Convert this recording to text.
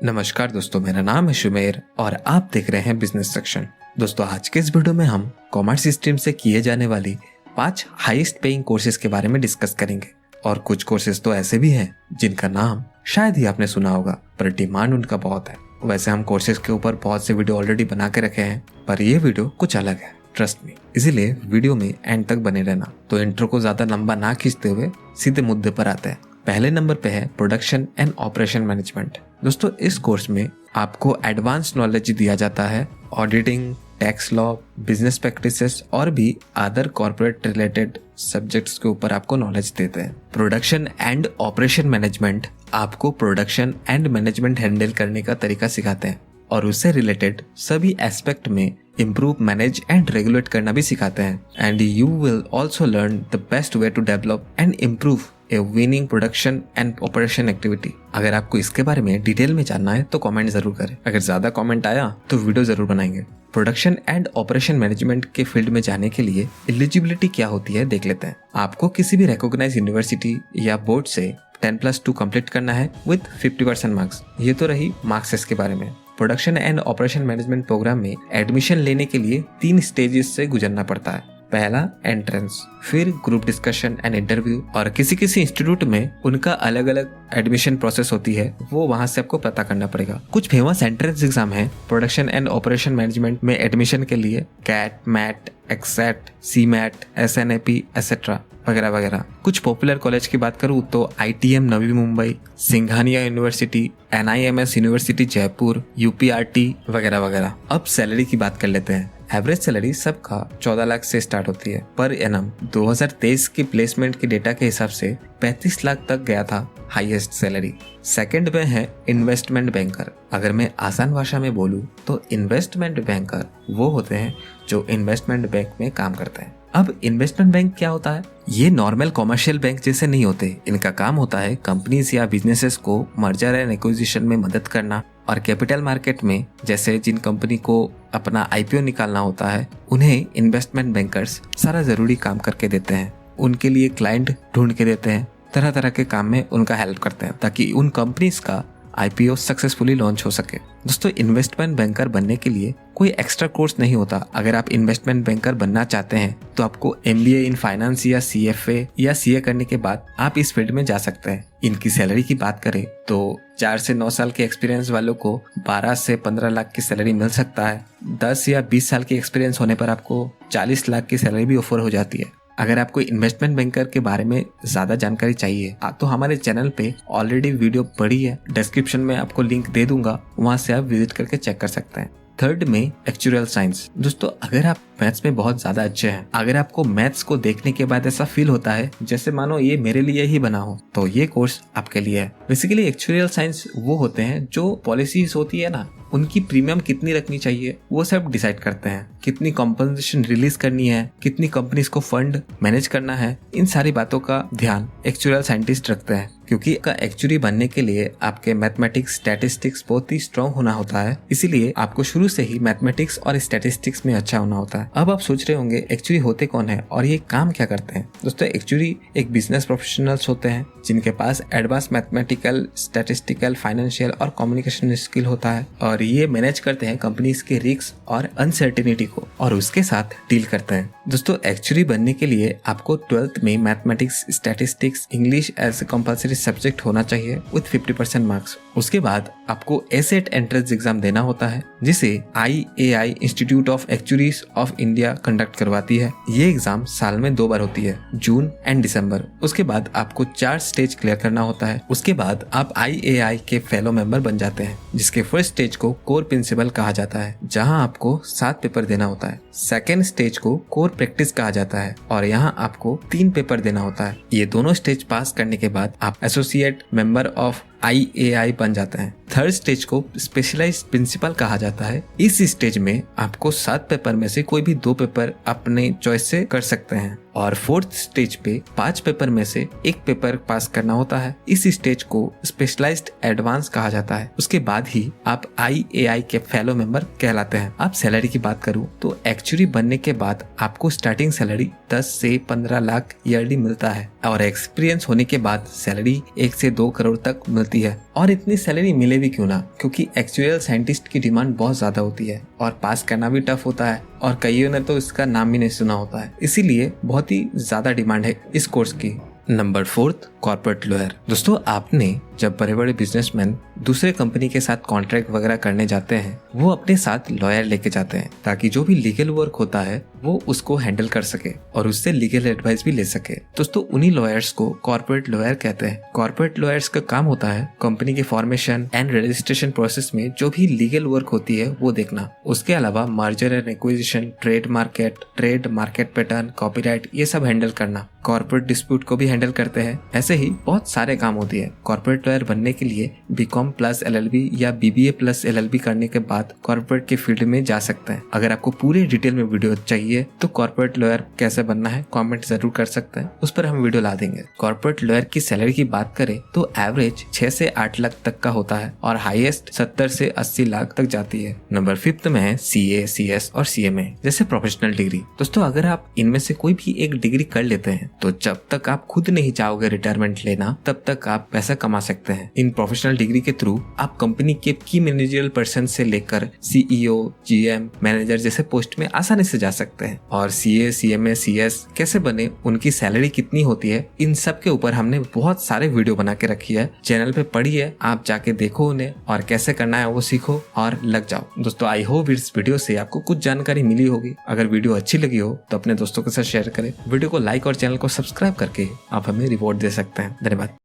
नमस्कार दोस्तों, मेरा नाम है शुमेर और आप देख रहे हैं बिजनेस सेक्शन। दोस्तों, आज के इस वीडियो में हम कॉमर्स स्ट्रीम से किए जाने वाली 5 हाईएस्ट पेइंग कोर्सेज के बारे में डिस्कस करेंगे। और कुछ कोर्सेज तो ऐसे भी हैं जिनका नाम शायद ही आपने सुना होगा, पर डिमांड उनका बहुत है। वैसे हम कोर्सेज के ऊपर बहुत से वीडियो ऑलरेडी बना के रखे हैं, पर ये वीडियो कुछ अलग है, ट्रस्ट मी। इसीलिए वीडियो में एंड तक बने रहना। तो इंट्रो को ज्यादा लंबा ना खींचते हुए सीधे मुद्दे पर आते हैं। पहले नंबर पे है प्रोडक्शन एंड ऑपरेशन मैनेजमेंट। दोस्तों, इस कोर्स में आपको एडवांस नॉलेज दिया जाता है auditing, tax law, business practices और भी अदर कॉर्पोरेट रिलेटेड सब्जेक्ट्स के ऊपर आपको नॉलेज देते हैं। प्रोडक्शन एंड ऑपरेशन मैनेजमेंट आपको प्रोडक्शन एंड मैनेजमेंट हैंडल करने का तरीका सिखाते हैं और उससे रिलेटेड सभी एस्पेक्ट में इम्प्रूव, मैनेज एंड रेगुलेट करना भी सिखाते हैं। And you will also learn the best way to develop and improve a winning production and operation activity. अगर आपको इसके बारे में डिटेल में जानना है तो कमेंट जरूर करें। अगर ज्यादा कमेंट आया तो वीडियो जरूर बनाएंगे। प्रोडक्शन एंड ऑपरेशन मैनेजमेंट के फील्ड में जाने के लिए एलिजिबिलिटी क्या होती है देख लेते हैं। आपको किसी भी रिकॉग्नाइज्ड यूनिवर्सिटी या बोर्ड से 10+2 कंप्लीट करना है विद 50% मार्क्स। ये तो रही मार्क्स के बारे में। Production and operation management programme में एडमिशन लेने के लिए 3 स्टेजेस से गुजरना पड़ता है। पहला एंट्रेंस, फिर ग्रुप डिस्कशन एंड इंटरव्यू, और किसी किसी इंस्टीट्यूट में उनका अलग अलग एडमिशन प्रोसेस होती है, वो वहां से आपको पता करना पड़ेगा। कुछ फेमस एंट्रेंस एग्जाम है प्रोडक्शन एंड ऑपरेशन मैनेजमेंट में एडमिशन के लिए: CAT, MAT, XAT, CMAT, SNAP etcetera वगैरह वगैरह। कुछ पॉपुलर कॉलेज की बात करूँ तो ITM Navi Mumbai, Singhania university, NIMS university Jaipur, UPRT वगैरह वगैरह। अब सैलरी की बात कर लेते हैं। एवरेज सैलरी सबका 14 लाख से स्टार्ट होती है पर एनम। 2023 की प्लेसमेंट के डेटा के हिसाब से 35 लाख तक गया था हाईएस्ट सैलरी। सेकंड में है इन्वेस्टमेंट बैंकर। अगर मैं आसान भाषा में बोलूं तो इन्वेस्टमेंट बैंकर वो होते हैं जो इन्वेस्टमेंट बैंक में काम करते हैं। अब इन्वेस्टमेंट बैंक क्या होता है? ये नॉर्मल कॉमर्शियल बैंक जैसे नहीं होते। इनका काम होता है कंपनीज या बिजनेसेस को मर्जर एंड एक्विजिशन में मदद करना, और कैपिटल मार्केट में जैसे जिन कंपनी को अपना IPO निकालना होता है, उन्हें इन्वेस्टमेंट बैंकर्स सारा जरूरी काम करके देते हैं। उनके लिए क्लाइंट ढूंढ के देते हैं, तरह तरह के काम में उनका हेल्प करते हैं ताकि उन कंपनीज का IPO सक्सेसफुली लॉन्च हो सके। दोस्तों, इन्वेस्टमेंट बैंकर बनने के लिए कोई एक्स्ट्रा कोर्स नहीं होता। अगर आप इन्वेस्टमेंट बैंकर बनना चाहते हैं तो आपको MBA इन फाइनेंस या CFA या CA करने के बाद आप इस फील्ड में जा सकते हैं। इनकी सैलरी की बात करें तो 4 से 9 साल के एक्सपीरियंस वालों को 12 से 15 लाख की सैलरी मिल सकता है। 10 या 20 साल की एक्सपीरियंस होने पर आपको 40 लाख की सैलरी भी ऑफर हो जाती है। अगर आपको इन्वेस्टमेंट बैंकर के बारे में ज्यादा जानकारी चाहिए तो हमारे चैनल पे ऑलरेडी वीडियो पड़ी है, डिस्क्रिप्शन में आपको लिंक दे दूंगा, वहां से आप विजिट करके चेक कर सकते हैं। थर्ड में एक्चुअल साइंस। दोस्तों, अगर आप मैथ्स में बहुत ज्यादा अच्छे हैं, अगर आपको मैथ्स को देखने के बाद ऐसा फील होता है जैसे मानो ये मेरे लिए ही बना हो, तो ये कोर्स आपके लिए है। बेसिकली एक्चुअल साइंस वो होते हैं जो पॉलिसीज होती है ना, उनकी प्रीमियम कितनी रखनी चाहिए वो सब डिसाइड करते हैं। कितनी कॉम्पनसेशन रिलीज करनी है, कितनी कंपनीज को फंड मैनेज करना है, इन सारी बातों का ध्यान एक्चुअल साइंटिस्ट रखते हैं। क्योंकि एक्चुअली बनने के लिए आपके मैथमेटिक्स, स्टैटिस्टिक्स बहुत ही स्ट्रॉन्ग होना होता है। इसीलिए आपको शुरू से ही मैथमेटिक्स और स्टैटिस्टिक्स में अच्छा होना होता है। अब आप सोच रहे होंगे एक्चुअली होते कौन है और ये काम क्या करते हैं? दोस्तों, एक्चुअली एक बिजनेस प्रोफेशनल्स होते हैं जिनके पास एडवांस मैथमेटिकल, स्टैटिस्टिकल, फाइनेंशियल और कम्युनिकेशन स्किल होता है, और ये मैनेज करते हैं कंपनीज के रिस्क और अनसर्टेनिटी को और उसके साथ डील करते हैं। दोस्तों, एक्चुअली बनने के लिए आपको 12th में mathematics, statistics, English as a compulsory subject होना चाहिए विद 50% मार्क्स। उसके बाद आपको एसेट एंट्रेंस एग्जाम देना होता है जिसे IAI institute of actuaries of India conduct करवाती है। ये एग्जाम साल में 2 बार होती है, जून एंड दिसंबर। उसके बाद आपको 4 स्टेज क्लियर करना होता है। उसके बाद आप IAI के फेलो मेंबर बन जाते हैं, जिसके फर्स्ट स्टेज को कोर प्रिंसिपल कहा जाता है, जहां आपको 7 पेपर देना होता है। सेकेंड स्टेज को कोर प्रैक्टिस कहा जाता है और यहाँ आपको 3 पेपर देना होता है। ये दोनों स्टेज पास करने के बाद आप एसोसिएट मेंबर ऑफ IAI बन जाते हैं। थर्ड स्टेज को स्पेशलाइज्ड प्रिंसिपल कहा जाता है। इस स्टेज में आपको 7 पेपर में से कोई भी 2 पेपर अपने चॉइस से कर सकते हैं और फोर्थ स्टेज पे 5 पेपर में से 1 पेपर पास करना होता है। इस स्टेज को स्पेशलाइज्ड एडवांस कहा जाता है। उसके बाद ही आप IAI के फेलो मेंबर कहलाते हैं। आप सैलरी की बात करूं तो एक्चुअली बनने के बाद आपको स्टार्टिंग सैलरी 10 से 15 लाख ईयरली मिलता है और एक्सपीरियंस होने के बाद सैलरी 1 से 2 करोड़ तक मिलती है और इतनी सैलरी मिले भी क्यों ना, क्योंकि एक्चुअल साइंटिस्ट की डिमांड बहुत ज्यादा होती है और पास करना भी टफ होता है और कईयों ने तो इसका नाम भी नहीं सुना होता है, इसीलिए बहुत ही ज्यादा डिमांड है इस कोर्स की। Number 4, corporate lawyer. दोस्तों, आपने जब बड़े बड़े बिजनेसमैन दूसरे कंपनी के साथ कॉन्ट्रैक्ट वगैरह करने जाते हैं, वो अपने साथ लॉयर लेके जाते हैं ताकि जो भी लीगल वर्क होता है वो उसको हैंडल कर सके और उससे लीगल एडवाइस भी ले सके। दोस्तों, उन्हीं लॉयर्स को कॉर्पोरेट लॉयर कहते हैं। कॉर्पोरेट लॉयर्स का काम होता है कंपनी के फॉर्मेशन एंड रजिस्ट्रेशन प्रोसेस में जो भी लीगल वर्क होती है वो देखना। उसके अलावा merger and acquisition, trade market pattern, copyright, ये सब हैंडल करना। कॉर्पोरेट डिस्प्यूट को भी हैंडल करते हैं। ऐसे ही बहुत सारे काम होती है। कॉर्पोरेट लॉयर बनने के लिए BCom प्लस LLB या BBA प्लस LLB करने के बाद कॉर्पोरेट के फील्ड में जा सकते हैं। अगर आपको पूरे डिटेल में वीडियो चाहिए तो कॉर्पोरेट लॉयर कैसे बनना है कमेंट जरूर कर सकते हैं, उस पर हम वीडियो ला देंगे। कॉर्पोरेट लॉयर की सैलरी की बात करें तो एवरेज 6 से 8 लाख तक का होता है और हाईएस्ट 70 से 80 लाख तक जाती है। नंबर 5 में है CA, CS और CMA जैसे प्रोफेशनल डिग्री। दोस्तों, अगर आप इनमें से कोई भी एक डिग्री कर लेते हैं तो जब तक आप खुद नहीं चाहोगे रिटायरमेंट लेना, तब तक आप पैसा कमा सकते हैं। इन प्रोफेशनल डिग्री के थ्रू आप कंपनी के की मैनेजरियल पर्सन से लेकर CEO, GM, मैनेजर जैसे पोस्ट में आसानी से जा सकते हैं। और CA, CMA, CS कैसे बने, उनकी सैलरी कितनी होती है, इन सब के ऊपर हमने बहुत सारे वीडियो बना के रखी है। चैनल पे पढ़िए, आप जाके देखो उन्हें और कैसे करना है वो सीखो और लग जाओ। दोस्तों, आई होप इस वीडियो से आपको कुछ जानकारी मिली होगी। अगर वीडियो अच्छी लगी हो तो अपने दोस्तों के साथ शेयर करें। वीडियो को लाइक और चैनल को सब्सक्राइब करके आप हमें रिवॉर्ड दे सकते हैं। धन्यवाद।